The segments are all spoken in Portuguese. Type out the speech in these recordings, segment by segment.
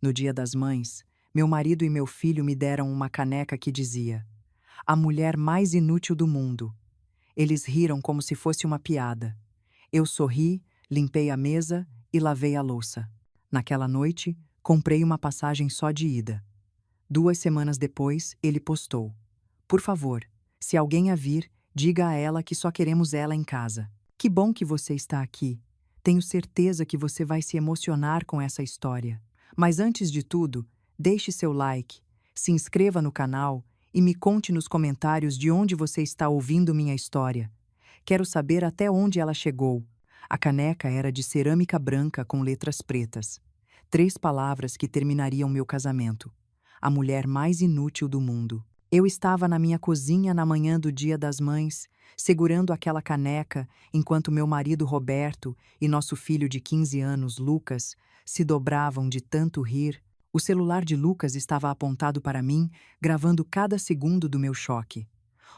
No Dia das Mães, meu marido e meu filho me deram uma caneca que dizia: A mulher mais inútil do mundo. Eles riram como se fosse uma piada. Eu sorri, limpei a mesa e lavei a louça. Naquela noite, comprei uma passagem só de ida. 2 semanas depois, ele postou: Por favor, se alguém a vir, diga a ela que só queremos ela em casa. Que bom que você está aqui. Tenho certeza que você vai se emocionar com essa história. Mas antes de tudo, deixe seu like, se inscreva no canal e me conte nos comentários de onde você está ouvindo minha história. Quero saber até onde ela chegou. A caneca era de cerâmica branca com letras pretas. 3 palavras que terminariam meu casamento. A mulher mais inútil do mundo. Eu estava na minha cozinha na manhã do Dia das Mães, segurando aquela caneca, enquanto meu marido Roberto e nosso filho de 15 anos, Lucas, se dobravam de tanto rir. O celular de Lucas estava apontado para mim, gravando cada segundo do meu choque.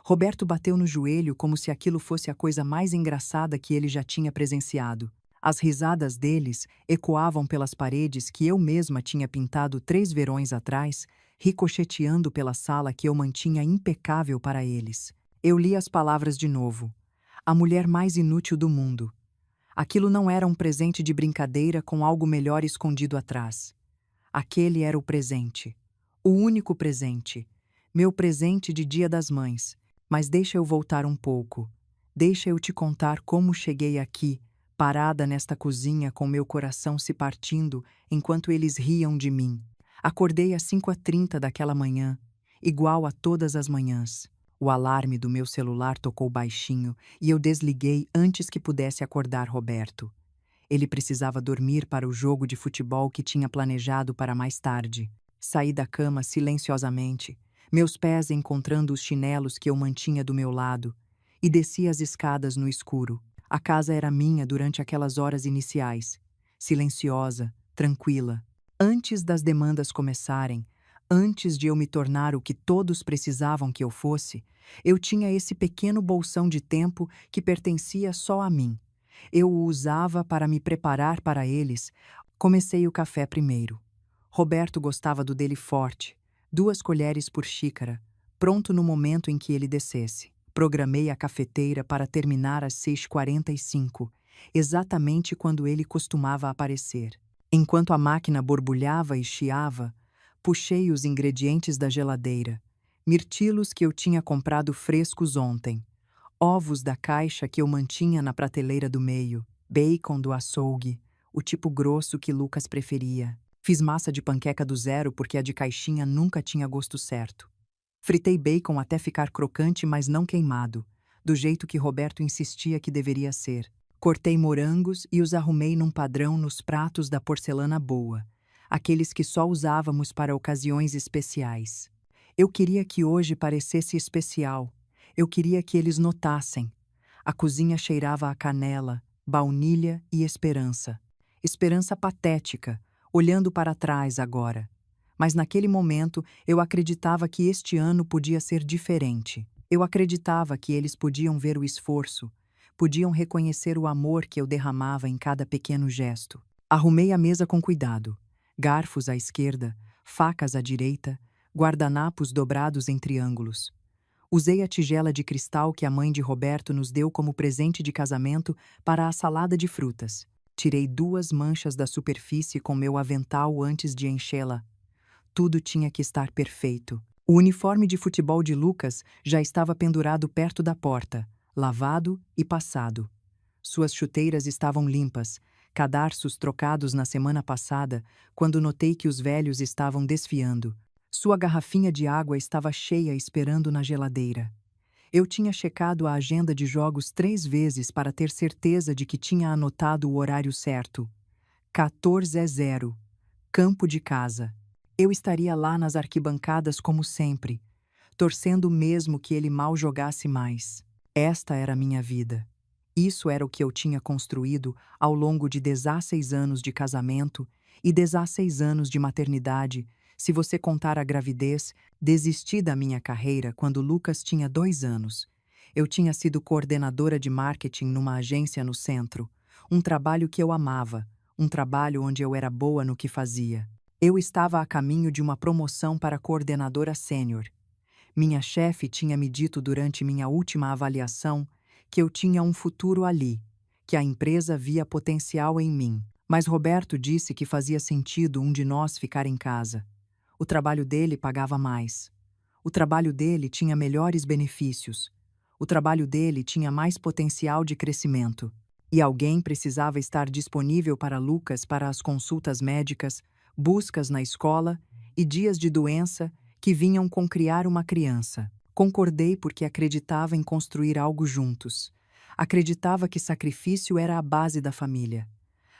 Roberto bateu no joelho como se aquilo fosse a coisa mais engraçada que ele já tinha presenciado. As risadas deles ecoavam pelas paredes que eu mesma tinha pintado 3 verões atrás, ricocheteando pela sala que eu mantinha impecável para eles. Eu li as palavras de novo. A mulher mais inútil do mundo. Aquilo não era um presente de brincadeira com algo melhor escondido atrás. Aquele era o presente. O único presente. Meu presente de Dia das Mães. Mas deixa eu voltar um pouco. Deixa eu te contar como cheguei aqui, parada nesta cozinha com meu coração se partindo enquanto eles riam de mim. Acordei às 5h30 daquela manhã, igual a todas as manhãs. O alarme do meu celular tocou baixinho e eu desliguei antes que pudesse acordar Roberto. Ele precisava dormir para o jogo de futebol que tinha planejado para mais tarde. Saí da cama silenciosamente, meus pés encontrando os chinelos que eu mantinha do meu lado, e desci as escadas no escuro. A casa era minha durante aquelas horas iniciais, silenciosa, tranquila. Antes das demandas começarem, antes de eu me tornar o que todos precisavam que eu fosse, eu tinha esse pequeno bolsão de tempo que pertencia só a mim. Eu o usava para me preparar para eles. Comecei o café primeiro. Roberto gostava do dele forte, 2 colheres por xícara, pronto no momento em que ele descesse. Programei a cafeteira para terminar às 6h45, exatamente quando ele costumava aparecer. Enquanto a máquina borbulhava e chiava, puxei os ingredientes da geladeira. Mirtilos que eu tinha comprado frescos ontem. Ovos da caixa que eu mantinha na prateleira do meio. Bacon do açougue, o tipo grosso que Lucas preferia. Fiz massa de panqueca do zero porque a de caixinha nunca tinha gosto certo. Fritei bacon até ficar crocante, mas não queimado, do jeito que Roberto insistia que deveria ser. Cortei morangos e os arrumei num padrão nos pratos da porcelana boa, aqueles que só usávamos para ocasiões especiais. Eu queria que hoje parecesse especial. Eu queria que eles notassem. A cozinha cheirava a canela, baunilha e esperança. Esperança patética, olhando para trás agora. Mas naquele momento eu acreditava que este ano podia ser diferente. Eu acreditava que eles podiam ver o esforço, podiam reconhecer o amor que eu derramava em cada pequeno gesto. Arrumei a mesa com cuidado. Garfos à esquerda, facas à direita, guardanapos dobrados em triângulos. Usei a tigela de cristal que a mãe de Roberto nos deu como presente de casamento para a salada de frutas. Tirei 2 manchas da superfície com meu avental antes de enchê-la. Tudo tinha que estar perfeito. O uniforme de futebol de Lucas já estava pendurado perto da porta, lavado e passado. Suas chuteiras estavam limpas, cadarços trocados na semana passada, quando notei que os velhos estavam desfiando. Sua garrafinha de água estava cheia esperando na geladeira. Eu tinha checado a agenda de jogos 3 vezes para ter certeza de que tinha anotado o horário certo. 14h, campo de casa. Eu estaria lá nas arquibancadas como sempre, torcendo mesmo que ele mal jogasse mais. Esta era a minha vida. Isso era o que eu tinha construído ao longo de 16 anos de casamento e 16 anos de maternidade. Se você contar a gravidez, desisti da minha carreira quando Lucas tinha 2 anos. Eu tinha sido coordenadora de marketing numa agência no centro, um trabalho que eu amava, um trabalho onde eu era boa no que fazia. Eu estava a caminho de uma promoção para coordenadora sênior. Minha chefe tinha me dito durante minha última avaliação que eu tinha um futuro ali, que a empresa via potencial em mim. Mas Roberto disse que fazia sentido um de nós ficar em casa. O trabalho dele pagava mais. O trabalho dele tinha melhores benefícios. O trabalho dele tinha mais potencial de crescimento. E alguém precisava estar disponível para Lucas para as consultas médicas, buscas na escola e dias de doença que vinham com criar uma criança. Concordei porque acreditava em construir algo juntos. Acreditava que sacrifício era a base da família.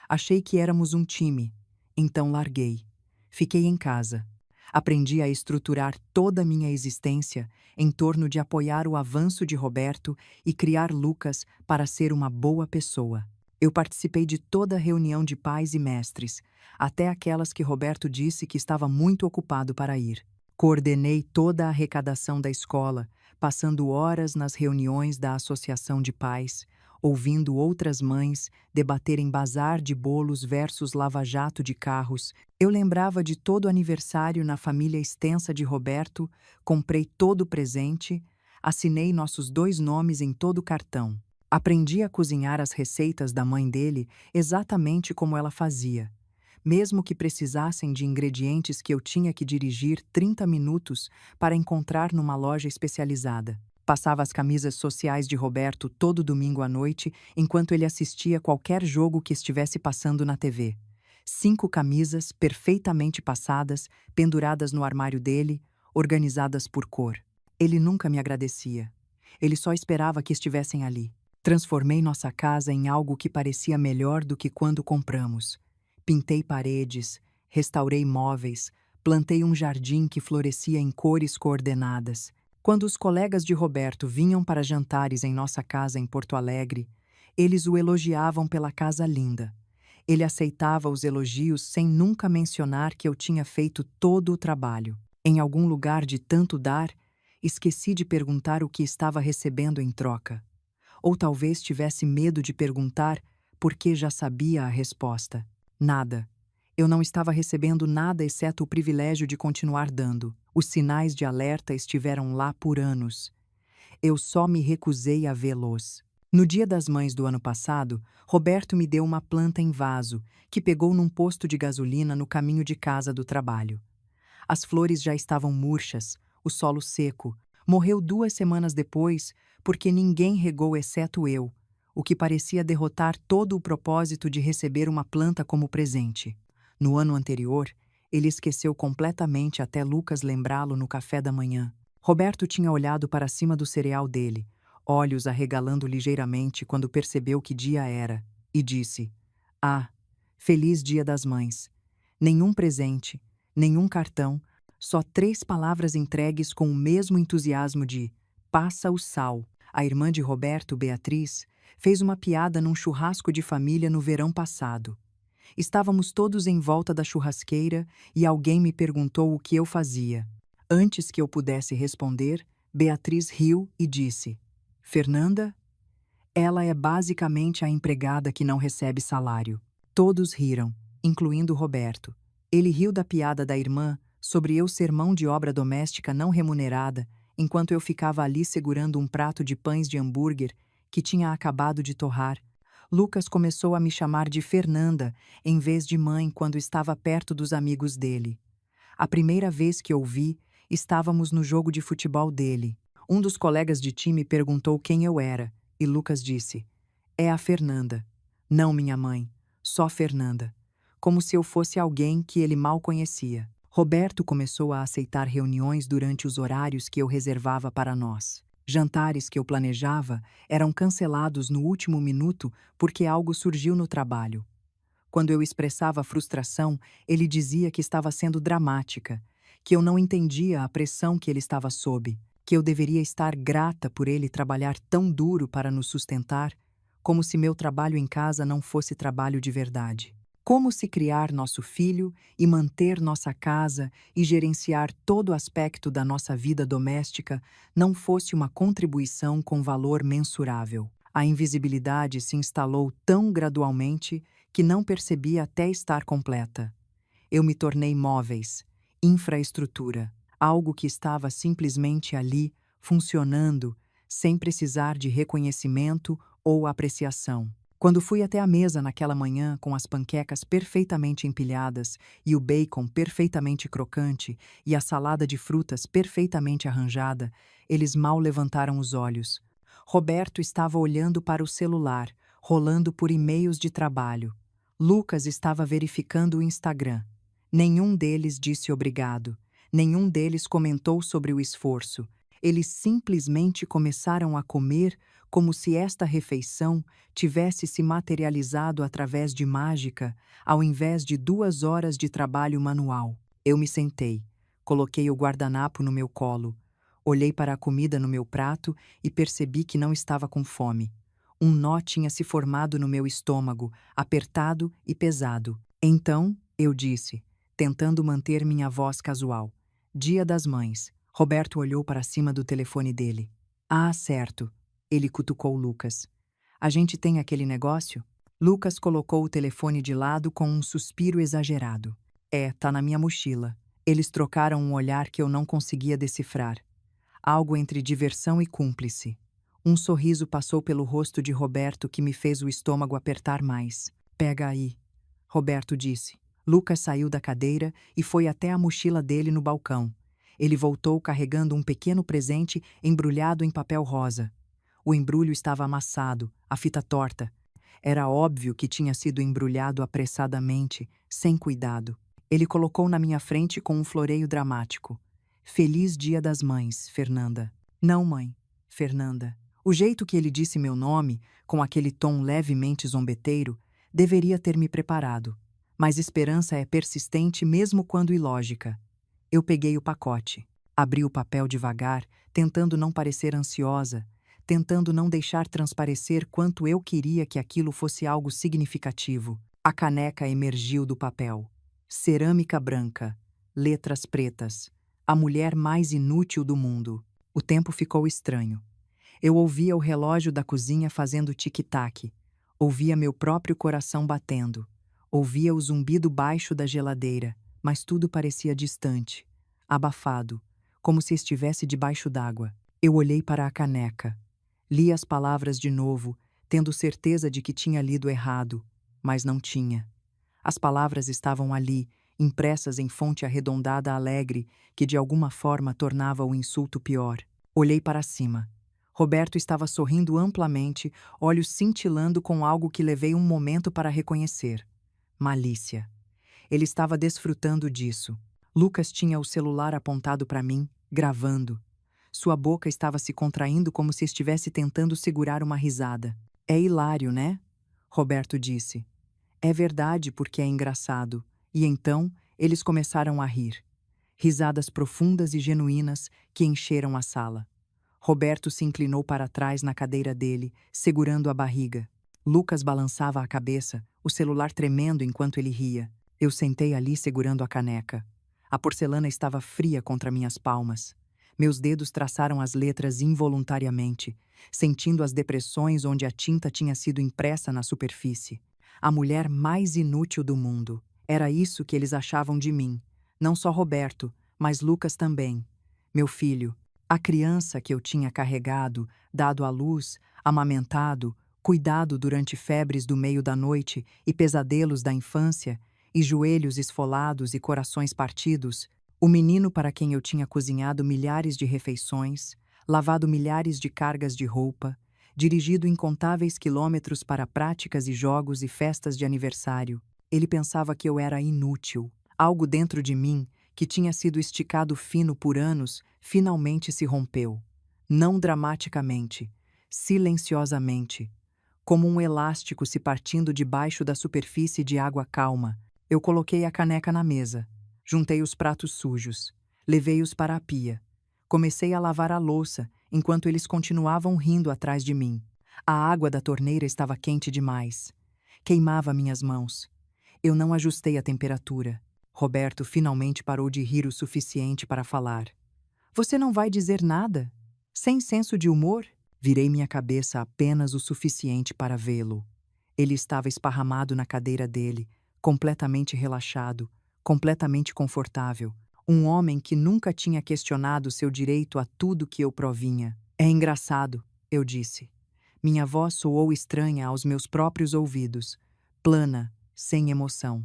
Achei que éramos um time, então larguei. Fiquei em casa. Aprendi a estruturar toda a minha existência em torno de apoiar o avanço de Roberto e criar Lucas para ser uma boa pessoa. Eu participei de toda a reunião de pais e mestres, até aquelas que Roberto disse que estava muito ocupado para ir. Coordenei toda a arrecadação da escola, passando horas nas reuniões da Associação de Pais, ouvindo outras mães debaterem bazar de bolos versus lava-jato de carros. Eu lembrava de todo o aniversário na família extensa de Roberto, comprei todo o presente, assinei nossos 2 nomes em todo o cartão. Aprendi a cozinhar as receitas da mãe dele exatamente como ela fazia. Mesmo que precisassem de ingredientes que eu tinha que dirigir 30 minutos para encontrar numa loja especializada. Passava as camisas sociais de Roberto todo domingo à noite, enquanto ele assistia qualquer jogo que estivesse passando na TV. 5 camisas perfeitamente passadas, penduradas no armário dele, organizadas por cor. Ele nunca me agradecia. Ele só esperava que estivessem ali. Transformei nossa casa em algo que parecia melhor do que quando compramos. Pintei paredes, restaurei móveis, plantei um jardim que florescia em cores coordenadas. Quando os colegas de Roberto vinham para jantares em nossa casa em Porto Alegre, eles o elogiavam pela casa linda. Ele aceitava os elogios sem nunca mencionar que eu tinha feito todo o trabalho. Em algum lugar de tanto dar, esqueci de perguntar o que estava recebendo em troca. Ou talvez tivesse medo de perguntar porque já sabia a resposta. Nada. Eu não estava recebendo nada exceto o privilégio de continuar dando. Os sinais de alerta estiveram lá por anos. Eu só me recusei a vê-los. No Dia das Mães do ano passado, Roberto me deu uma planta em vaso, que pegou num posto de gasolina no caminho de casa do trabalho. As flores já estavam murchas, o solo seco. Morreu 2 semanas depois, porque ninguém regou exceto eu, o que parecia derrotar todo o propósito de receber uma planta como presente. No ano anterior, ele esqueceu completamente até Lucas lembrá-lo no café da manhã. Roberto tinha olhado para cima do cereal dele, olhos arregalando ligeiramente quando percebeu que dia era, e disse: "Ah, feliz Dia das Mães. Nenhum presente, nenhum cartão, só 3 palavras entregues com o mesmo entusiasmo de passa o sal." A irmã de Roberto, Beatriz, fez uma piada num churrasco de família no verão passado. Estávamos todos em volta da churrasqueira e alguém me perguntou o que eu fazia. Antes que eu pudesse responder, Beatriz riu e disse: "Fernanda? Ela é basicamente a empregada que não recebe salário." Todos riram, incluindo Roberto. Ele riu da piada da irmã sobre eu ser mão de obra doméstica não remunerada, enquanto eu ficava ali segurando um prato de pães de hambúrguer que tinha acabado de torrar. Lucas começou a me chamar de Fernanda, em vez de mãe, quando estava perto dos amigos dele. A primeira vez que o vi, estávamos no jogo de futebol dele. Um dos colegas de time perguntou quem eu era, e Lucas disse: "É a Fernanda." Não minha mãe, só Fernanda. Como se eu fosse alguém que ele mal conhecia. Roberto começou a aceitar reuniões durante os horários que eu reservava para nós. Jantares que eu planejava eram cancelados no último minuto porque algo surgiu no trabalho. Quando eu expressava frustração, ele dizia que estava sendo dramática, que eu não entendia a pressão que ele estava sob, que eu deveria estar grata por ele trabalhar tão duro para nos sustentar, como se meu trabalho em casa não fosse trabalho de verdade. Como se criar nosso filho e manter nossa casa e gerenciar todo aspecto da nossa vida doméstica não fosse uma contribuição com valor mensurável. A invisibilidade se instalou tão gradualmente que não percebi até estar completa. Eu me tornei móveis, infraestrutura, algo que estava simplesmente ali, funcionando, sem precisar de reconhecimento ou apreciação. Quando fui até a mesa naquela manhã com as panquecas perfeitamente empilhadas e o bacon perfeitamente crocante e a salada de frutas perfeitamente arranjada, eles mal levantaram os olhos. Roberto estava olhando para o celular, rolando por e-mails de trabalho. Lucas estava verificando o Instagram. Nenhum deles disse obrigado. Nenhum deles comentou sobre o esforço. Eles simplesmente começaram a comer como se esta refeição tivesse se materializado através de mágica, ao invés de 2 horas de trabalho manual. Eu me sentei, coloquei o guardanapo no meu colo, olhei para a comida no meu prato e percebi que não estava com fome. Um nó tinha se formado no meu estômago, apertado e pesado. Então, eu disse, tentando manter minha voz casual: Dia das Mães. Roberto olhou para cima do telefone dele. Ah, certo. Ele cutucou Lucas. A gente tem aquele negócio? Lucas colocou o telefone de lado com um suspiro exagerado. Tá na minha mochila. Eles trocaram um olhar que eu não conseguia decifrar. Algo entre diversão e cúmplice. Um sorriso passou pelo rosto de Roberto que me fez o estômago apertar mais. Pega aí, Roberto disse. Lucas saiu da cadeira e foi até a mochila dele no balcão. Ele voltou carregando um pequeno presente embrulhado em papel rosa. O embrulho estava amassado, a fita torta. Era óbvio que tinha sido embrulhado apressadamente, sem cuidado. Ele colocou na minha frente com um floreio dramático. Feliz Dia das Mães, Fernanda. Não, mãe, Fernanda. O jeito que ele disse meu nome, com aquele tom levemente zombeteiro, deveria ter me preparado. Mas esperança é persistente mesmo quando ilógica. Eu peguei o pacote, abri o papel devagar, tentando não parecer ansiosa, tentando não deixar transparecer quanto eu queria que aquilo fosse algo significativo. A caneca emergiu do papel. Cerâmica branca, letras pretas. A mulher mais inútil do mundo. O tempo ficou estranho. Eu ouvia o relógio da cozinha fazendo tic-tac. Ouvia meu próprio coração batendo. Ouvia o zumbido baixo da geladeira, mas tudo parecia distante, abafado, como se estivesse debaixo d'água. Eu olhei para a caneca. Li as palavras de novo, tendo certeza de que tinha lido errado, mas não tinha. As palavras estavam ali, impressas em fonte arredondada alegre, que de alguma forma tornava o insulto pior. Olhei para cima. Roberto estava sorrindo amplamente, olhos cintilando com algo que levei um momento para reconhecer. Malícia. Ele estava desfrutando disso. Lucas tinha o celular apontado para mim, gravando. Sua boca estava se contraindo como se estivesse tentando segurar uma risada. É hilário, né? Roberto disse. É verdade porque é engraçado. E então, eles começaram a rir. Risadas profundas e genuínas que encheram a sala. Roberto se inclinou para trás na cadeira dele, segurando a barriga. Lucas balançava a cabeça, o celular tremendo enquanto ele ria. Eu sentei ali segurando a caneca. A porcelana estava fria contra minhas palmas. Meus dedos traçaram as letras involuntariamente, sentindo as depressões onde a tinta tinha sido impressa na superfície. A mulher mais inútil do mundo. Era isso que eles achavam de mim. Não só Roberto, mas Lucas também. Meu filho, a criança que eu tinha carregado, dado à luz, amamentado, cuidado durante febres do meio da noite e pesadelos da infância, e joelhos esfolados e corações partidos, o menino para quem eu tinha cozinhado milhares de refeições, lavado milhares de cargas de roupa, dirigido incontáveis quilômetros para práticas e jogos e festas de aniversário. Ele pensava que eu era inútil. Algo dentro de mim, que tinha sido esticado fino por anos, finalmente se rompeu. Não dramaticamente, silenciosamente, como um elástico se partindo debaixo da superfície de água calma. Eu coloquei a caneca na mesa, juntei os pratos sujos, levei-os para a pia. Comecei a lavar a louça, enquanto eles continuavam rindo atrás de mim. A água da torneira estava quente demais. Queimava minhas mãos. Eu não ajustei a temperatura. Roberto finalmente parou de rir o suficiente para falar. Você não vai dizer nada? Sem senso de humor? Virei minha cabeça apenas o suficiente para vê-lo. Ele estava esparramado na cadeira dele, completamente relaxado, completamente confortável. Um homem que nunca tinha questionado seu direito a tudo que eu provinha. É engraçado, eu disse. Minha voz soou estranha aos meus próprios ouvidos, plana, sem emoção.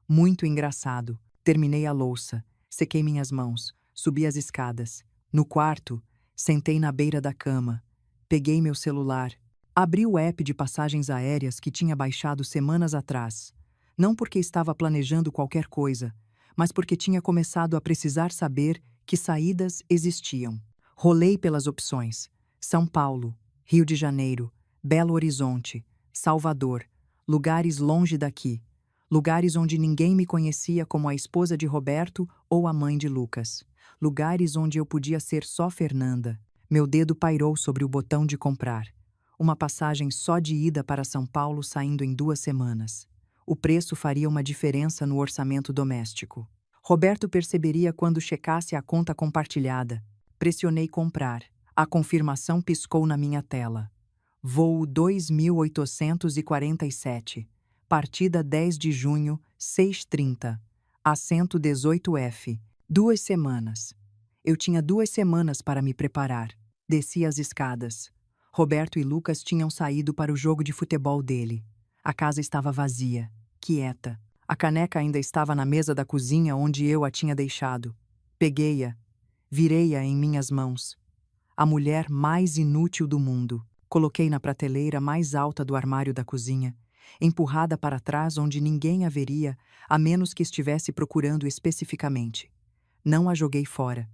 Muito engraçado. Terminei a louça, sequei minhas mãos, subi as escadas. No quarto, sentei na beira da cama. Peguei meu celular. Abri o app de passagens aéreas que tinha baixado semanas atrás. Não porque estava planejando qualquer coisa, mas porque tinha começado a precisar saber que saídas existiam. Rolei pelas opções: São Paulo, Rio de Janeiro, Belo Horizonte, Salvador, lugares longe daqui, lugares onde ninguém me conhecia como a esposa de Roberto ou a mãe de Lucas, lugares onde eu podia ser só Fernanda. Meu dedo pairou sobre o botão de comprar. Uma passagem só de ida para São Paulo saindo em 2 semanas. O preço faria uma diferença no orçamento doméstico. Roberto perceberia quando checasse a conta compartilhada. Pressionei comprar. A confirmação piscou na minha tela. Voo 2847. Partida 10 de junho, 6h30. Assento 18F. 2 semanas. Eu tinha 2 semanas para me preparar. Desci as escadas. Roberto e Lucas tinham saído para o jogo de futebol dele. A casa estava vazia, quieta. A caneca ainda estava na mesa da cozinha onde eu a tinha deixado. Peguei-a, virei-a em minhas mãos. A mulher mais inútil do mundo. Coloquei na prateleira mais alta do armário da cozinha, empurrada para trás onde ninguém a veria, a menos que estivesse procurando especificamente. Não a joguei fora.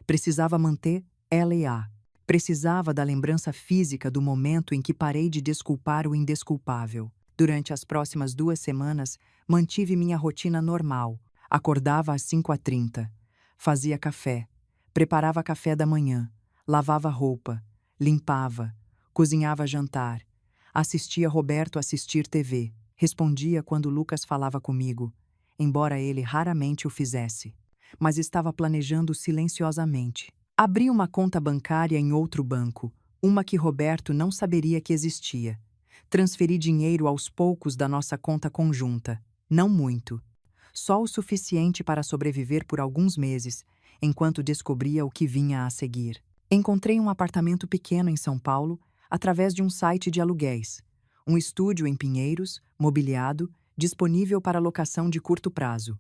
Precisava manter ela e a. Precisava da lembrança física do momento em que parei de desculpar o indesculpável. Durante as próximas 2 semanas, mantive minha rotina normal. Acordava às 5h30. Fazia café. Preparava café da manhã. Lavava roupa. Limpava. Cozinhava jantar. Assistia Roberto assistir TV. Respondia quando Lucas falava comigo, embora ele raramente o fizesse. Mas estava planejando silenciosamente. Abri uma conta bancária em outro banco, uma que Roberto não saberia que existia. Transferi dinheiro aos poucos da nossa conta conjunta. Não muito. Só o suficiente para sobreviver por alguns meses, enquanto descobria o que vinha a seguir. Encontrei um apartamento pequeno em São Paulo, através de um site de aluguéis. Um estúdio em Pinheiros, mobiliado, disponível para locação de curto prazo.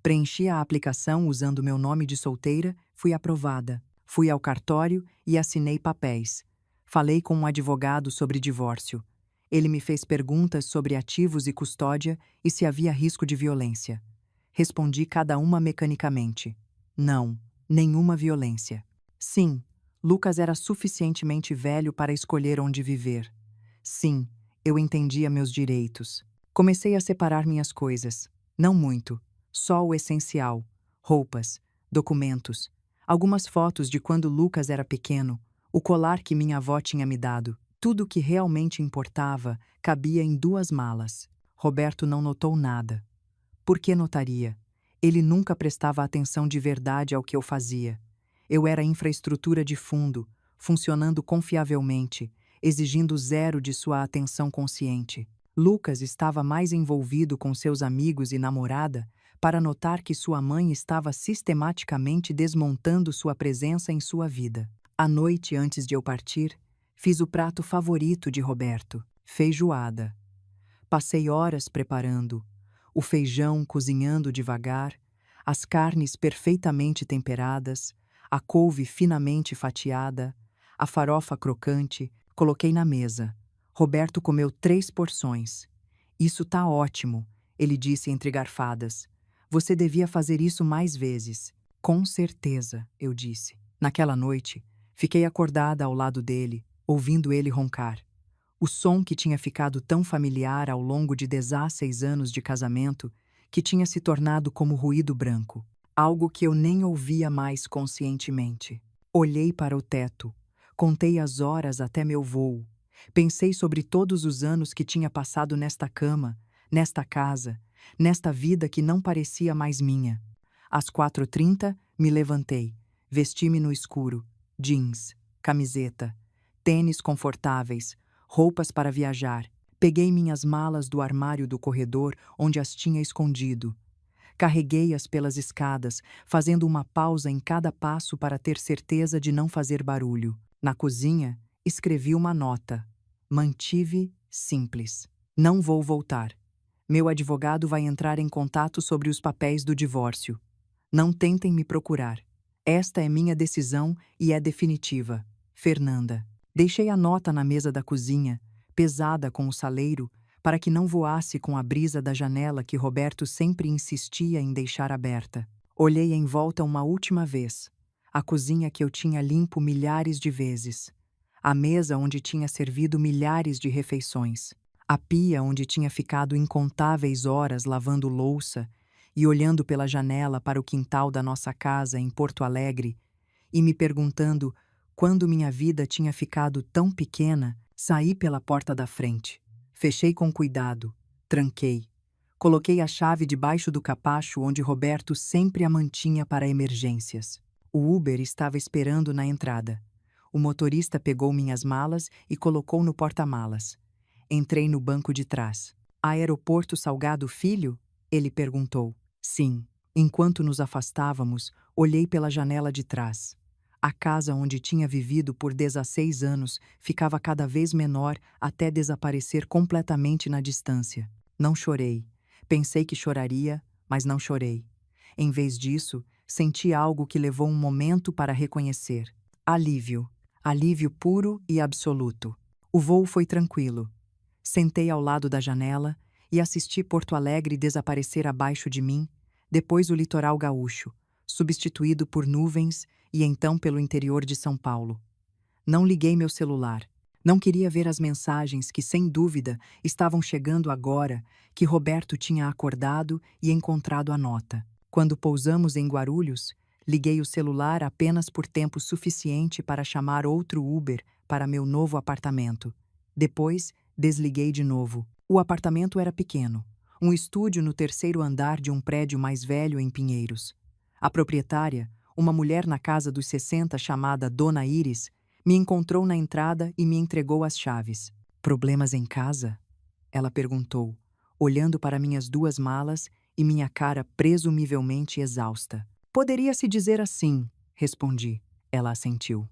Preenchi a aplicação usando meu nome de solteira, fui aprovada. Fui ao cartório e assinei papéis. Falei com um advogado sobre divórcio. Ele me fez perguntas sobre ativos e custódia e se havia risco de violência. Respondi cada uma mecanicamente. Não, nenhuma violência. Sim, Lucas era suficientemente velho para escolher onde viver. Sim, eu entendia meus direitos. Comecei a separar minhas coisas. Não muito, só o essencial: roupas, documentos, algumas fotos de quando Lucas era pequeno, o colar que minha avó tinha me dado. Tudo o que realmente importava cabia em 2 malas. Roberto não notou nada. Por que notaria? Ele nunca prestava atenção de verdade ao que eu fazia. Eu era infraestrutura de fundo, funcionando confiavelmente, exigindo zero de sua atenção consciente. Lucas estava mais envolvido com seus amigos e namorada para notar que sua mãe estava sistematicamente desmontando sua presença em sua vida. À noite antes de eu partir, fiz o prato favorito de Roberto, feijoada. Passei horas preparando, o feijão cozinhando devagar, as carnes perfeitamente temperadas, a couve finamente fatiada, a farofa crocante, coloquei na mesa. Roberto comeu 3 porções. Isso tá ótimo, ele disse entre garfadas. Você devia fazer isso mais vezes. Com certeza, eu disse. Naquela noite, fiquei acordada ao lado dele, ouvindo ele roncar. O som que tinha ficado tão familiar ao longo de 16 anos de casamento, que tinha se tornado como ruído branco, algo que eu nem ouvia mais conscientemente. Olhei para o teto, contei as horas até meu voo, pensei sobre todos os anos que tinha passado nesta cama, nesta casa, nesta vida que não parecia mais minha. Às 4h30, me levantei, vesti-me no escuro, jeans, camiseta, tênis confortáveis, roupas para viajar. Peguei minhas malas do armário do corredor onde as tinha escondido. Carreguei-as pelas escadas, fazendo uma pausa em cada passo para ter certeza de não fazer barulho. Na cozinha, escrevi uma nota. Mantive simples. Não vou voltar. Meu advogado vai entrar em contato sobre os papéis do divórcio. Não tentem me procurar. Esta é minha decisão e é definitiva. Fernanda. Deixei a nota na mesa da cozinha, pesada com o saleiro, para que não voasse com a brisa da janela que Roberto sempre insistia em deixar aberta. Olhei em volta uma última vez. A cozinha que eu tinha limpo milhares de vezes. A mesa onde tinha servido milhares de refeições. A pia onde tinha ficado incontáveis horas lavando louça e olhando pela janela para o quintal da nossa casa em Porto Alegre e me perguntando quando minha vida tinha ficado tão pequena. Saí pela porta da frente. Fechei com cuidado, tranquei. Coloquei a chave debaixo do capacho onde Roberto sempre a mantinha para emergências. O Uber estava esperando na entrada. O motorista pegou minhas malas e colocou no porta-malas. Entrei no banco de trás. Aeroporto Salgado Filho? Ele perguntou. Sim. Enquanto nos afastávamos, olhei pela janela de trás. A casa onde tinha vivido por 16 anos ficava cada vez menor até desaparecer completamente na distância. Não chorei. Pensei que choraria, mas não chorei. Em vez disso, senti algo que levou um momento para reconhecer. Alívio. Alívio puro e absoluto. O voo foi tranquilo. Sentei ao lado da janela e assisti Porto Alegre desaparecer abaixo de mim, depois o litoral gaúcho, substituído por nuvens e então pelo interior de São Paulo. Não liguei meu celular. Não queria ver as mensagens que, sem dúvida, estavam chegando agora que Roberto tinha acordado e encontrado a nota. Quando pousamos em Guarulhos, liguei o celular apenas por tempo suficiente para chamar outro Uber para meu novo apartamento. Depois, desliguei de novo. O apartamento era pequeno, um estúdio no terceiro andar de um prédio mais velho em Pinheiros. A proprietária, uma mulher na casa dos 60 chamada Dona Iris, me encontrou na entrada e me entregou as chaves. Problemas em casa? Ela perguntou, olhando para minhas duas malas e minha cara presumivelmente exausta. Poderia-se dizer assim, respondi. Ela assentiu.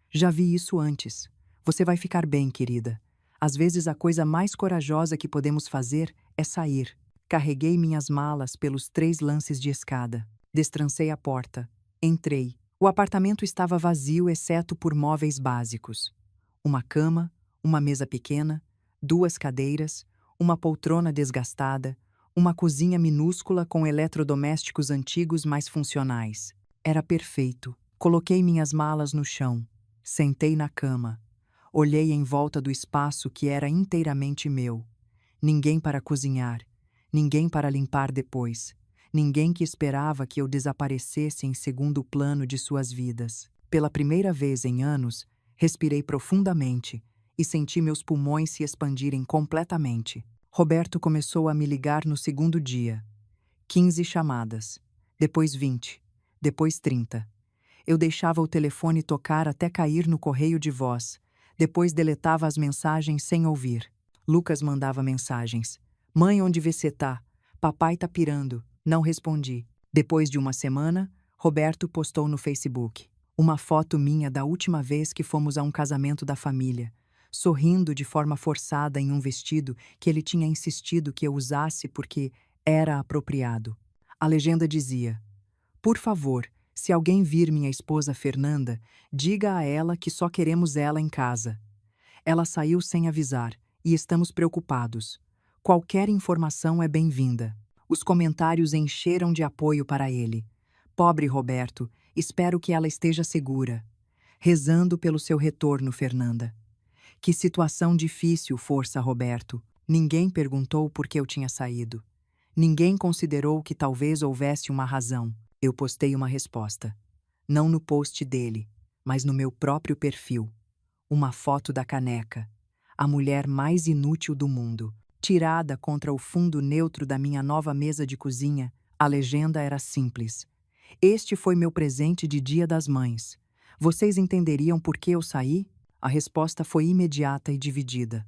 Já vi isso antes. Você vai ficar bem, querida. Às vezes a coisa mais corajosa que podemos fazer é sair. Carreguei minhas malas pelos 3 lances de escada. Destrancei a porta. Entrei. O apartamento estava vazio exceto por móveis básicos. Uma cama, uma mesa pequena, 2 cadeiras, uma poltrona desgastada, uma cozinha minúscula com eletrodomésticos antigos mais funcionais. Era perfeito. Coloquei minhas malas no chão. Sentei na cama. Olhei em volta do espaço que era inteiramente meu. Ninguém para cozinhar, ninguém para limpar depois. Ninguém que esperava que eu desaparecesse em segundo plano de suas vidas. Pela primeira vez em anos, respirei profundamente e senti meus pulmões se expandirem completamente. Roberto começou a me ligar no segundo dia. 15 chamadas, depois 20, depois 30. Eu deixava o telefone tocar até cair no correio de voz, depois deletava as mensagens sem ouvir. Lucas mandava mensagens. Mãe, onde você tá? Papai tá pirando. Não respondi. Depois de uma semana, Roberto postou no Facebook uma foto minha da última vez que fomos a um casamento da família, sorrindo de forma forçada em um vestido que ele tinha insistido que eu usasse porque era apropriado. A legenda dizia: Por favor, se alguém vir minha esposa Fernanda, diga a ela que só queremos ela em casa. Ela saiu sem avisar e estamos preocupados. Qualquer informação é bem-vinda. Os comentários encheram de apoio para ele. Pobre Roberto, espero que ela esteja segura. Rezando pelo seu retorno, Fernanda. Que situação difícil, força, Roberto. Ninguém perguntou por que eu tinha saído. Ninguém considerou que talvez houvesse uma razão. Eu postei uma resposta. Não no post dele, mas no meu próprio perfil. Uma foto da caneca. A mulher mais inútil do mundo. Tirada contra o fundo neutro da minha nova mesa de cozinha, a legenda era simples. Este foi meu presente de Dia das Mães. Vocês entenderiam por que eu saí? A resposta foi imediata e dividida.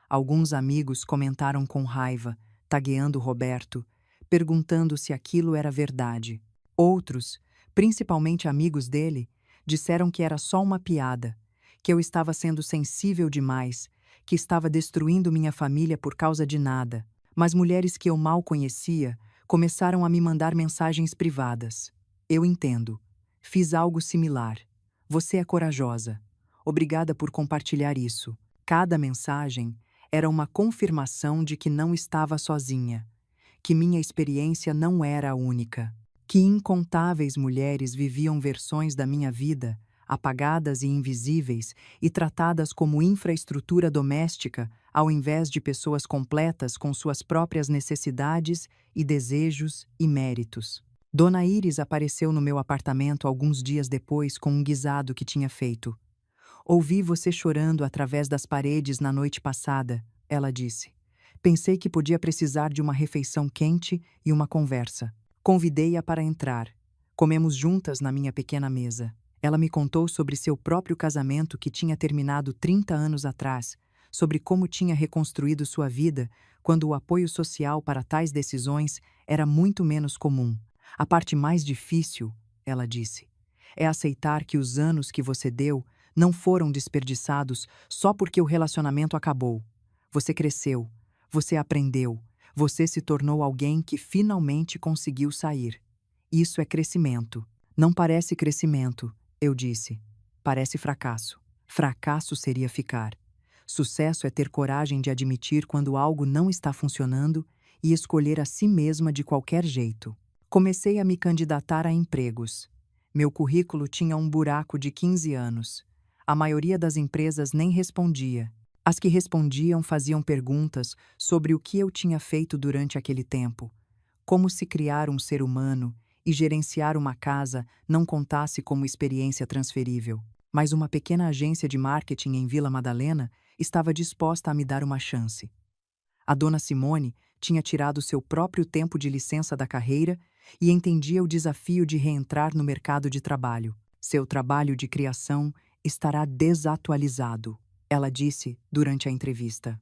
Alguns amigos comentaram com raiva, tagueando Roberto, perguntando se aquilo era verdade. Outros, principalmente amigos dele, disseram que era só uma piada, que eu estava sendo sensível demais, que estava destruindo minha família por causa de nada. Mas mulheres que eu mal conhecia começaram a me mandar mensagens privadas. Eu entendo. Fiz algo similar. Você é corajosa. Obrigada por compartilhar isso. Cada mensagem era uma confirmação de que não estava sozinha, que minha experiência não era a única, que incontáveis mulheres viviam versões da minha vida, apagadas e invisíveis e tratadas como infraestrutura doméstica, ao invés de pessoas completas com suas próprias necessidades e desejos e méritos. Dona Iris apareceu no meu apartamento alguns dias depois com um guisado que tinha feito. Ouvi você chorando através das paredes na noite passada, ela disse. Pensei que podia precisar de uma refeição quente e uma conversa. Convidei-a para entrar. Comemos juntas na minha pequena mesa. Ela me contou sobre seu próprio casamento que tinha terminado 30 anos atrás, sobre como tinha reconstruído sua vida quando o apoio social para tais decisões era muito menos comum. A parte mais difícil, ela disse, é aceitar que os anos que você deu não foram desperdiçados só porque o relacionamento acabou. Você cresceu, você aprendeu, você se tornou alguém que finalmente conseguiu sair. Isso é crescimento. Não parece crescimento, eu disse. Parece fracasso. Fracasso seria ficar. Sucesso é ter coragem de admitir quando algo não está funcionando e escolher a si mesma de qualquer jeito. Comecei a me candidatar a empregos. Meu currículo tinha um buraco de 15 anos. A maioria das empresas nem respondia. As que respondiam faziam perguntas sobre o que eu tinha feito durante aquele tempo. Como se criar um ser humano e gerenciar uma casa não contasse como experiência transferível. Mas uma pequena agência de marketing em Vila Madalena estava disposta a me dar uma chance. A dona Simone tinha tirado seu próprio tempo de licença da carreira e entendia o desafio de reentrar no mercado de trabalho. Seu trabalho de criação estará desatualizado, ela disse durante a entrevista.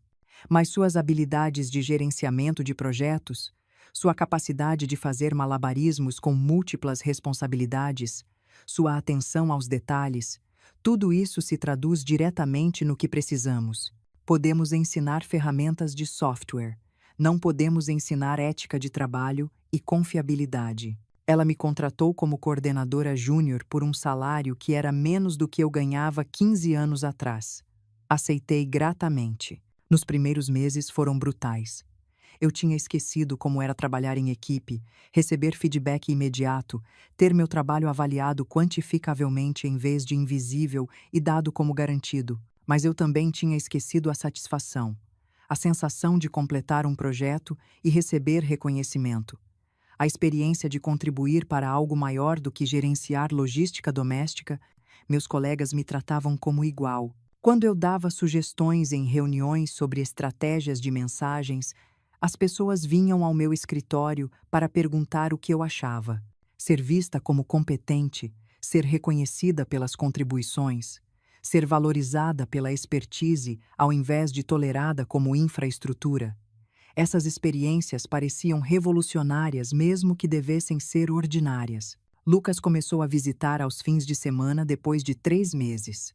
Mas suas habilidades de gerenciamento de projetos, sua capacidade de fazer malabarismos com múltiplas responsabilidades, sua atenção aos detalhes, tudo isso se traduz diretamente no que precisamos. Podemos ensinar ferramentas de software, não podemos ensinar ética de trabalho e confiabilidade. Ela me contratou como coordenadora júnior por um salário que era menos do que eu ganhava 15 anos atrás. Aceitei gratamente. Nos primeiros meses foram brutais. Eu tinha esquecido como era trabalhar em equipe, receber feedback imediato, ter meu trabalho avaliado quantificavelmente em vez de invisível e dado como garantido. Mas eu também tinha esquecido a satisfação, a sensação de completar um projeto e receber reconhecimento, a experiência de contribuir para algo maior do que gerenciar logística doméstica. Meus colegas me tratavam como igual. Quando eu dava sugestões em reuniões sobre estratégias de mensagens, as pessoas vinham ao meu escritório para perguntar o que eu achava. Ser vista como competente, ser reconhecida pelas contribuições, ser valorizada pela expertise ao invés de tolerada como infraestrutura. Essas experiências pareciam revolucionárias mesmo que devessem ser ordinárias. Lucas começou a visitar aos fins de semana depois de 3 meses.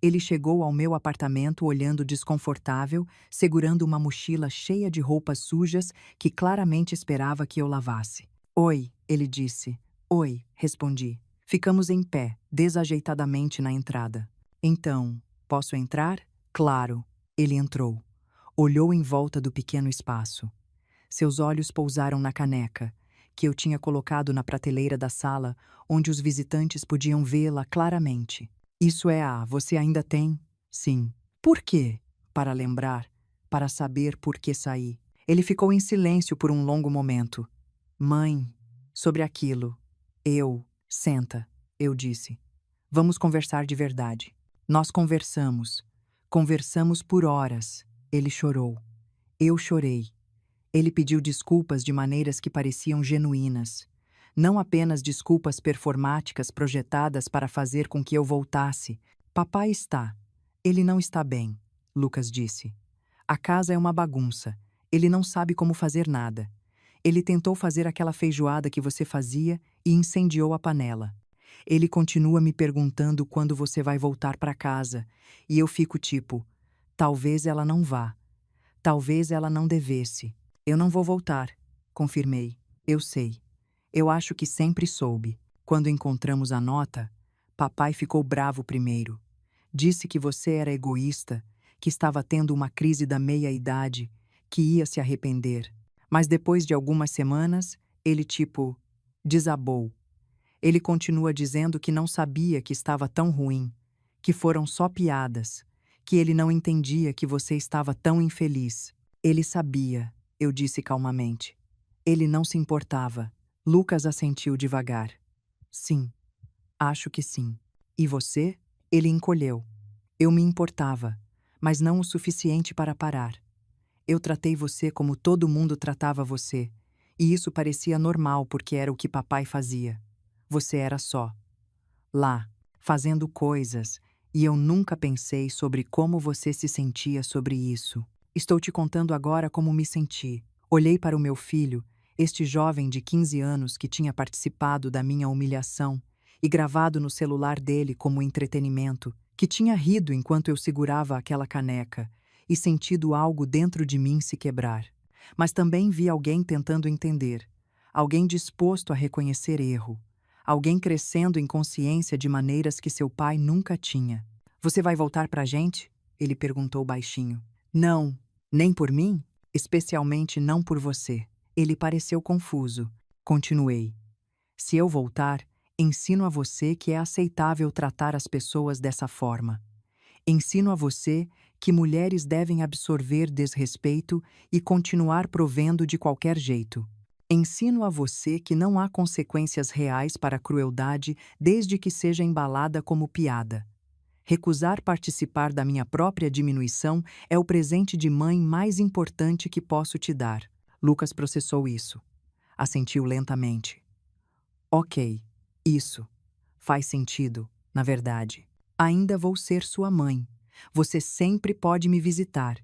Ele chegou ao meu apartamento olhando desconfortável, segurando uma mochila cheia de roupas sujas que claramente esperava que eu lavasse. Oi, ele disse. Oi, respondi. Ficamos em pé, desajeitadamente na entrada. Então, posso entrar? Claro. Ele entrou. Olhou em volta do pequeno espaço. Seus olhos pousaram na caneca, que eu tinha colocado na prateleira da sala, onde os visitantes podiam vê-la claramente. Isso é a... Você ainda tem? Sim. Por quê? Para lembrar, para saber por que saí. Ele ficou em silêncio por um longo momento. Mãe, sobre aquilo. Senta, eu disse. Vamos conversar de verdade. Nós conversamos. Conversamos por horas. Ele chorou. Eu chorei. Ele pediu desculpas de maneiras que pareciam genuínas. Não apenas desculpas performáticas projetadas para fazer com que eu voltasse. Papai está. Ele não está bem, Lucas disse. A casa é uma bagunça. Ele não sabe como fazer nada. Ele tentou fazer aquela feijoada que você fazia e incendiou a panela. Ele continua me perguntando quando você vai voltar para casa, e eu fico tipo, talvez ela não vá. Talvez ela não devesse. Eu não vou voltar, confirmei. Eu sei. Eu acho que sempre soube. Quando encontramos a nota, papai ficou bravo primeiro. Disse que você era egoísta, que estava tendo uma crise da meia-idade, que ia se arrepender. Mas depois de algumas semanas, ele tipo, desabou. Ele continua dizendo que não sabia que estava tão ruim, que foram só piadas, que ele não entendia que você estava tão infeliz. Ele sabia, eu disse calmamente. Ele não se importava. Lucas assentiu devagar. Sim, acho que sim. E você? Ele encolheu. Eu me importava, mas não o suficiente para parar. Eu tratei você como todo mundo tratava você, e isso parecia normal porque era o que papai fazia. Você era só lá, fazendo coisas, e eu nunca pensei sobre como você se sentia sobre isso. Estou te contando agora como me senti. Olhei para o meu filho, este jovem de 15 anos que tinha participado da minha humilhação e gravado no celular dele como entretenimento, que tinha rido enquanto eu segurava aquela caneca e sentido algo dentro de mim se quebrar. Mas também vi alguém tentando entender, alguém disposto a reconhecer erro. Alguém crescendo em consciência de maneiras que seu pai nunca tinha. Você vai voltar pra gente? Ele perguntou baixinho. Não, nem por mim? Especialmente não por você. Ele pareceu confuso. Continuei. Se eu voltar, ensino a você que é aceitável tratar as pessoas dessa forma. Ensino a você que mulheres devem absorver desrespeito e continuar provendo de qualquer jeito. Ensino a você que não há consequências reais para a crueldade desde que seja embalada como piada. Recusar participar da minha própria diminuição é o presente de mãe mais importante que posso te dar. Lucas processou isso. Assentiu lentamente. Ok, isso. Faz sentido, na verdade. Ainda vou ser sua mãe. Você sempre pode me visitar.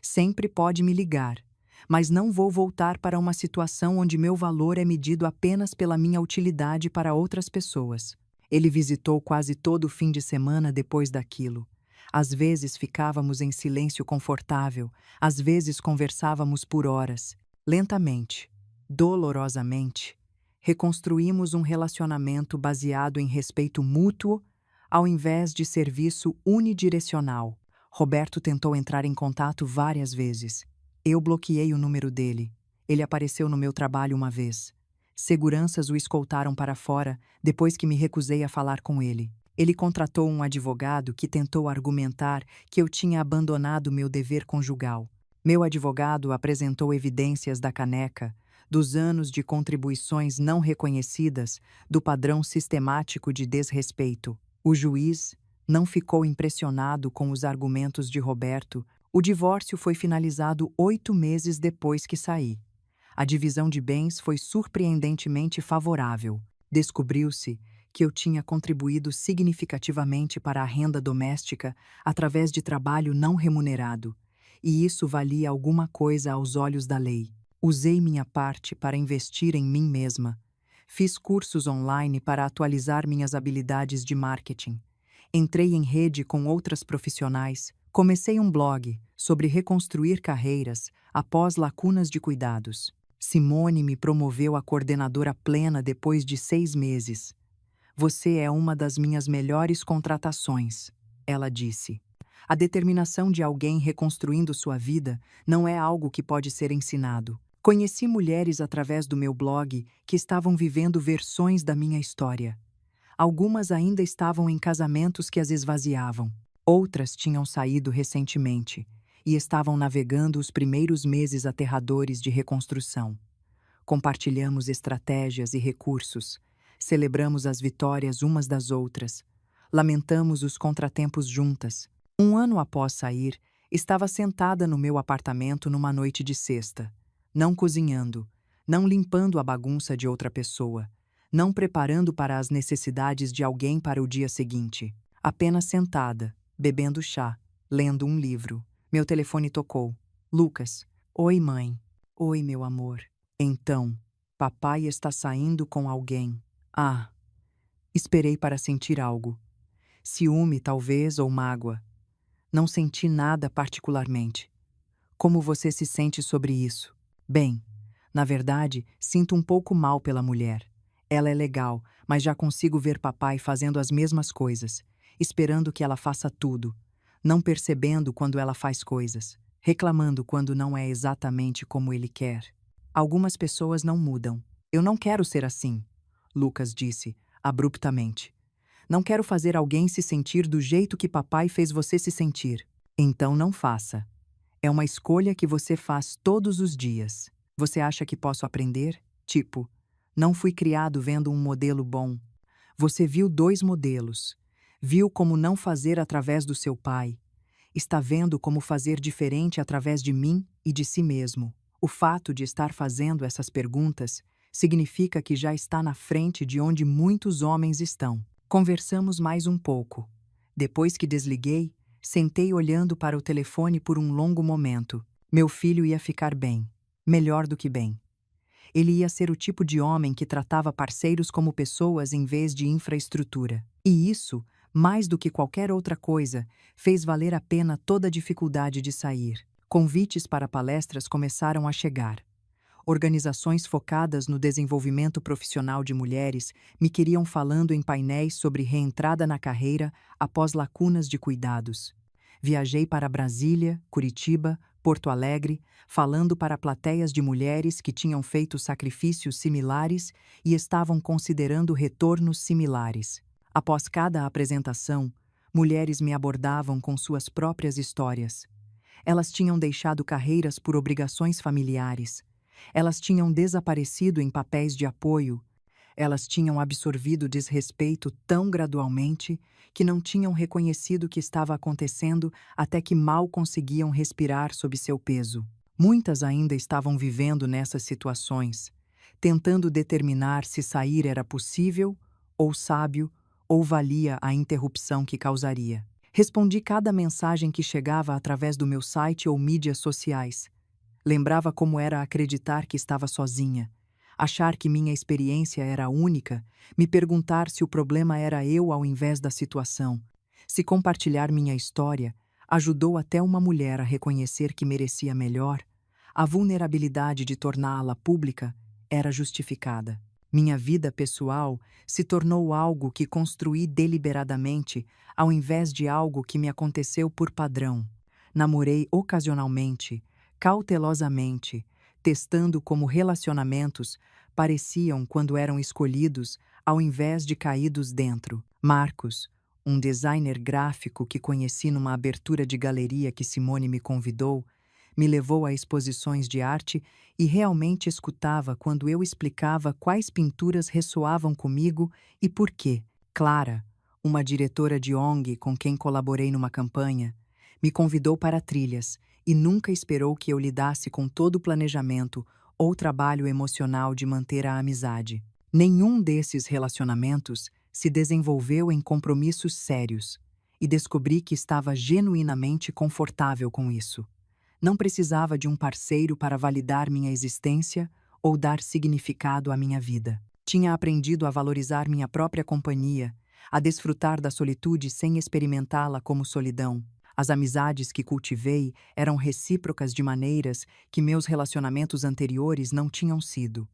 Sempre pode me ligar. Mas não vou voltar para uma situação onde meu valor é medido apenas pela minha utilidade para outras pessoas. Ele visitou quase todo o fim de semana depois daquilo. Às vezes ficávamos em silêncio confortável, às vezes conversávamos por horas, lentamente, dolorosamente. Reconstruímos um relacionamento baseado em respeito mútuo, ao invés de serviço unidirecional. Roberto tentou entrar em contato várias vezes. Eu bloqueei o número dele. Ele apareceu no meu trabalho uma vez. Seguranças o escoltaram para fora depois que me recusei a falar com ele. Ele contratou um advogado que tentou argumentar que eu tinha abandonado meu dever conjugal. Meu advogado apresentou evidências da caneca, dos anos de contribuições não reconhecidas, do padrão sistemático de desrespeito. O juiz não ficou impressionado com os argumentos de Roberto. O divórcio foi finalizado 8 meses depois que saí. A divisão de bens foi surpreendentemente favorável. Descobriu-se que eu tinha contribuído significativamente para a renda doméstica através de trabalho não remunerado, e isso valia alguma coisa aos olhos da lei. Usei minha parte para investir em mim mesma. Fiz cursos online para atualizar minhas habilidades de marketing. Entrei em rede com outras profissionais. Comecei um blog sobre reconstruir carreiras após lacunas de cuidados. Simone me promoveu a coordenadora plena depois de 6 meses. Você é uma das minhas melhores contratações, ela disse. A determinação de alguém reconstruindo sua vida não é algo que pode ser ensinado. Conheci mulheres através do meu blog que estavam vivendo versões da minha história. Algumas ainda estavam em casamentos que as esvaziavam. Outras tinham saído recentemente e estavam navegando os primeiros meses aterradores de reconstrução. Compartilhamos estratégias e recursos, celebramos as vitórias umas das outras, lamentamos os contratempos juntas. Um ano após sair, estava sentada no meu apartamento numa noite de sexta, não cozinhando, não limpando a bagunça de outra pessoa, não preparando para as necessidades de alguém para o dia seguinte, apenas sentada, bebendo chá, lendo um livro. Meu telefone tocou. Lucas. Oi, mãe. Oi, meu amor. Então, papai está saindo com alguém. Ah, esperei para sentir algo. Ciúme, talvez, ou mágoa. Não senti nada particularmente. Como você se sente sobre isso? Bem, na verdade, sinto um pouco mal pela mulher. Ela é legal, mas já consigo ver papai fazendo as mesmas coisas, esperando que ela faça tudo, não percebendo quando ela faz coisas, reclamando quando não é exatamente como ele quer. Algumas pessoas não mudam. Eu não quero ser assim, Lucas disse, abruptamente. Não quero fazer alguém se sentir do jeito que papai fez você se sentir. Então não faça. É uma escolha que você faz todos os dias. Você acha que posso aprender? Tipo, não fui criado vendo um modelo bom. Você viu 2 modelos. Viu como não fazer através do seu pai. Está vendo como fazer diferente através de mim e de si mesmo. O fato de estar fazendo essas perguntas significa que já está na frente de onde muitos homens estão. Conversamos mais um pouco. Depois que desliguei, sentei olhando para o telefone por um longo momento. Meu filho ia ficar bem. Melhor do que bem. Ele ia ser o tipo de homem que tratava parceiros como pessoas em vez de infraestrutura. E isso, mais do que qualquer outra coisa, fez valer a pena toda a dificuldade de sair. Convites para palestras começaram a chegar. Organizações focadas no desenvolvimento profissional de mulheres me queriam falando em painéis sobre reentrada na carreira após lacunas de cuidados. Viajei para Brasília, Curitiba, Porto Alegre, falando para plateias de mulheres que tinham feito sacrifícios similares e estavam considerando retornos similares. Após cada apresentação, mulheres me abordavam com suas próprias histórias. Elas tinham deixado carreiras por obrigações familiares. Elas tinham desaparecido em papéis de apoio. Elas tinham absorvido desrespeito tão gradualmente que não tinham reconhecido o que estava acontecendo até que mal conseguiam respirar sob seu peso. Muitas ainda estavam vivendo nessas situações, tentando determinar se sair era possível, ou sábio, ou valia a interrupção que causaria. Respondi cada mensagem que chegava através do meu site ou mídias sociais. Lembrava como era acreditar que estava sozinha, achar que minha experiência era única, me perguntar se o problema era eu ao invés da situação. Se compartilhar minha história ajudou até uma mulher a reconhecer que merecia melhor, a vulnerabilidade de torná-la pública era justificada. Minha vida pessoal se tornou algo que construí deliberadamente, ao invés de algo que me aconteceu por padrão. Namorei ocasionalmente, cautelosamente, testando como relacionamentos pareciam quando eram escolhidos, ao invés de caídos dentro. Marcos, um designer gráfico que conheci numa abertura de galeria que Simone me convidou, me levou a exposições de arte e realmente escutava quando eu explicava quais pinturas ressoavam comigo e por quê. Clara, uma diretora de ONG com quem colaborei numa campanha, me convidou para trilhas e nunca esperou que eu lidasse com todo o planejamento ou trabalho emocional de manter a amizade. Nenhum desses relacionamentos se desenvolveu em compromissos sérios, e descobri que estava genuinamente confortável com isso. Não precisava de um parceiro para validar minha existência ou dar significado à minha vida. Tinha aprendido a valorizar minha própria companhia, a desfrutar da solitude sem experimentá-la como solidão. As amizades que cultivei eram recíprocas de maneiras que meus relacionamentos anteriores não tinham sido.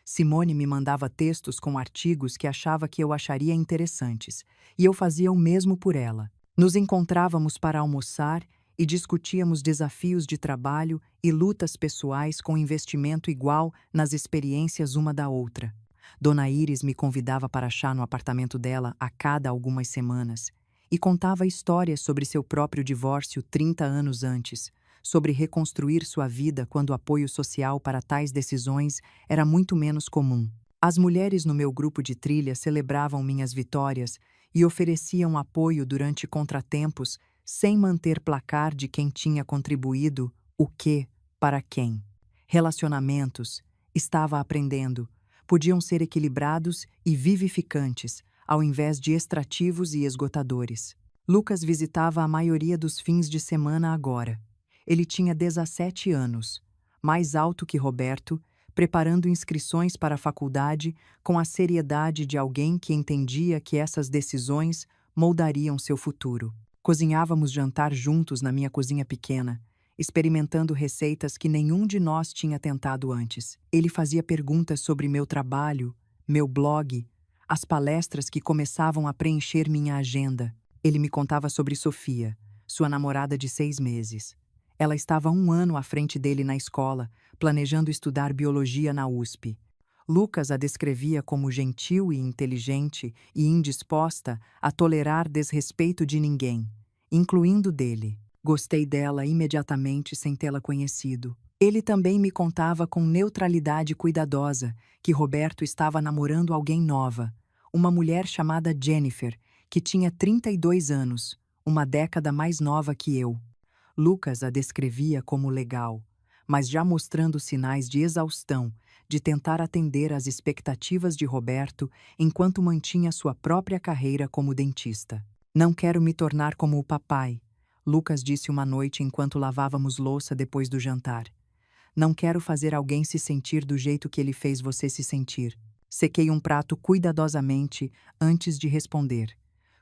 Simone me mandava textos com artigos que achava que eu acharia interessantes, e eu fazia o mesmo por ela. Nos encontrávamos para almoçar e discutíamos desafios de trabalho e lutas pessoais com investimento igual nas experiências uma da outra. Dona Iris me convidava para chá no apartamento dela a cada algumas semanas e contava histórias sobre seu próprio divórcio 30 anos antes, sobre reconstruir sua vida quando o apoio social para tais decisões era muito menos comum. As mulheres no meu grupo de trilha celebravam minhas vitórias e ofereciam apoio durante contratempos sem manter placar de quem tinha contribuído, o que, para quem. Relacionamentos, estava aprendendo, podiam ser equilibrados e vivificantes, ao invés de extrativos e esgotadores. Lucas visitava a maioria dos fins de semana agora. Ele tinha 17 anos, mais alto que Roberto, preparando inscrições para a faculdade com a seriedade de alguém que entendia que essas decisões moldariam seu futuro. Cozinhávamos jantar juntos na minha cozinha pequena, experimentando receitas que nenhum de nós tinha tentado antes. Ele fazia perguntas sobre meu trabalho, meu blog, as palestras que começavam a preencher minha agenda. Ele me contava sobre Sofia, sua namorada de 6 meses. Ela estava 1 ano à frente dele na escola, planejando estudar biologia na USP. Lucas a descrevia como gentil e inteligente e indisposta a tolerar desrespeito de ninguém, incluindo dele. Gostei dela imediatamente sem tê-la conhecido. Ele também me contava com neutralidade cuidadosa que Roberto estava namorando alguém nova, uma mulher chamada Jennifer, que tinha 32 anos, uma década mais nova que eu. Lucas a descrevia como legal, mas já mostrando sinais de exaustão, de tentar atender às expectativas de Roberto enquanto mantinha sua própria carreira como dentista. Não quero me tornar como o papai, Lucas disse uma noite enquanto lavávamos louça depois do jantar. Não quero fazer alguém se sentir do jeito que ele fez você se sentir. Sequei um prato cuidadosamente antes de responder.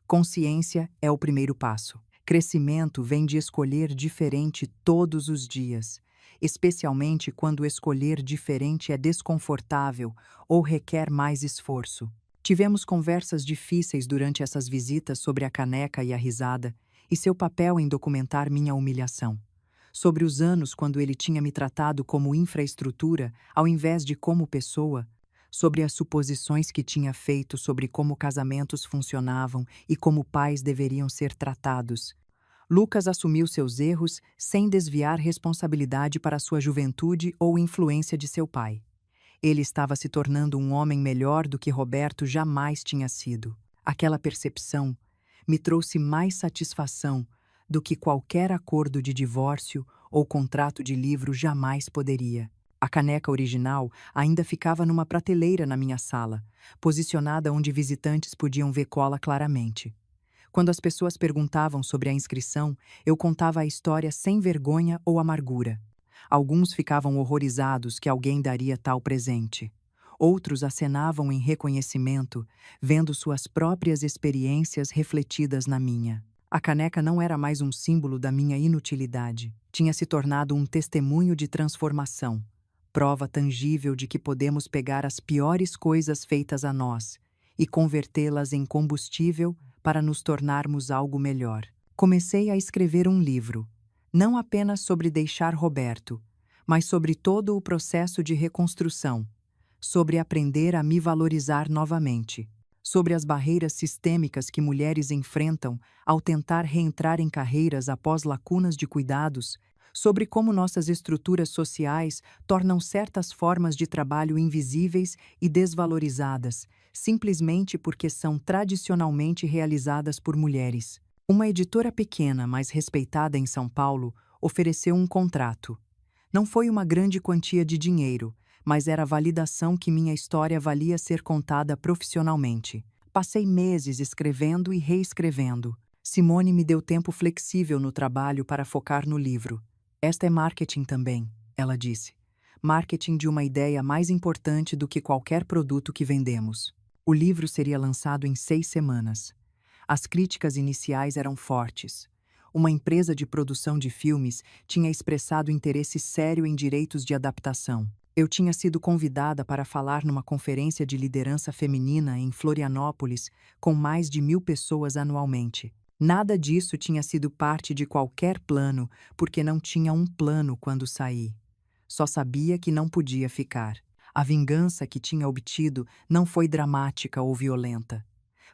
Consciência é o primeiro passo. Crescimento vem de escolher diferente todos os dias, especialmente quando escolher diferente é desconfortável ou requer mais esforço. Tivemos conversas difíceis durante essas visitas sobre a caneca e a risada, e seu papel em documentar minha humilhação. Sobre os anos quando ele tinha me tratado como infraestrutura ao invés de como pessoa, sobre as suposições que tinha feito sobre como casamentos funcionavam e como pais deveriam ser tratados. Lucas assumiu seus erros sem desviar responsabilidade para sua juventude ou influência de seu pai. Ele estava se tornando um homem melhor do que Roberto jamais tinha sido. Aquela percepção me trouxe mais satisfação do que qualquer acordo de divórcio ou contrato de livro jamais poderia. A caneca original ainda ficava numa prateleira na minha sala, posicionada onde visitantes podiam ver cola claramente. Quando as pessoas perguntavam sobre a inscrição, eu contava a história sem vergonha ou amargura. Alguns ficavam horrorizados que alguém daria tal presente. Outros acenavam em reconhecimento, vendo suas próprias experiências refletidas na minha. A caneca não era mais um símbolo da minha inutilidade. Tinha se tornado um testemunho de transformação, prova tangível de que podemos pegar as piores coisas feitas a nós e convertê-las em combustível para nos tornarmos algo melhor. Comecei a escrever um livro, não apenas sobre deixar Roberto, mas sobre todo o processo de reconstrução, sobre aprender a me valorizar novamente, sobre as barreiras sistêmicas que mulheres enfrentam ao tentar reentrar em carreiras após lacunas de cuidados, sobre como nossas estruturas sociais tornam certas formas de trabalho invisíveis e desvalorizadas, simplesmente porque são tradicionalmente realizadas por mulheres. Uma editora pequena, mas respeitada em São Paulo, ofereceu um contrato. Não foi uma grande quantia de dinheiro, mas era a validação que minha história valia ser contada profissionalmente. Passei meses escrevendo e reescrevendo. Simone me deu tempo flexível no trabalho para focar no livro. Esta é marketing também, ela disse. Marketing de uma ideia mais importante do que qualquer produto que vendemos. O livro seria lançado em 6 semanas. As críticas iniciais eram fortes. Uma empresa de produção de filmes tinha expressado interesse sério em direitos de adaptação. Eu tinha sido convidada para falar numa conferência de liderança feminina em Florianópolis, com mais de 1.000 pessoas anualmente. Nada disso tinha sido parte de qualquer plano, porque não tinha um plano quando saí. Só sabia que não podia ficar. A vingança que tinha obtido não foi dramática ou violenta.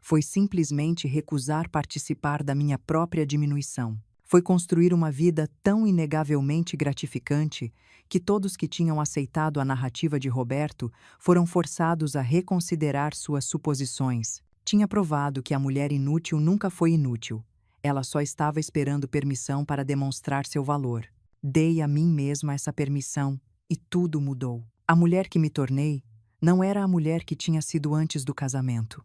Foi simplesmente recusar participar da minha própria diminuição. Foi construir uma vida tão inegavelmente gratificante que todos que tinham aceitado a narrativa de Roberto foram forçados a reconsiderar suas suposições. Tinha provado que a mulher inútil nunca foi inútil. Ela só estava esperando permissão para demonstrar seu valor. Dei a mim mesma essa permissão e tudo mudou. A mulher que me tornei não era a mulher que tinha sido antes do casamento.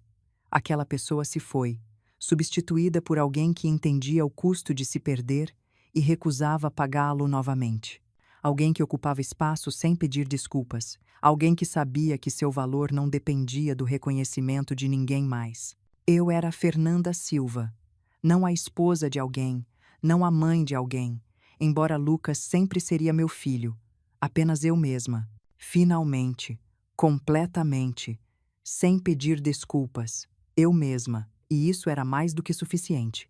Aquela pessoa se foi, substituída por alguém que entendia o custo de se perder e recusava pagá-lo novamente. alguém que ocupava espaço sem pedir desculpas, alguém que sabia que seu valor não dependia do reconhecimento de ninguém mais. Eu era Fernanda Silva, não a esposa de alguém, não a mãe de alguém, embora Lucas sempre seria meu filho, apenas eu mesma, finalmente, completamente, sem pedir desculpas, eu mesma, e isso era mais do que suficiente.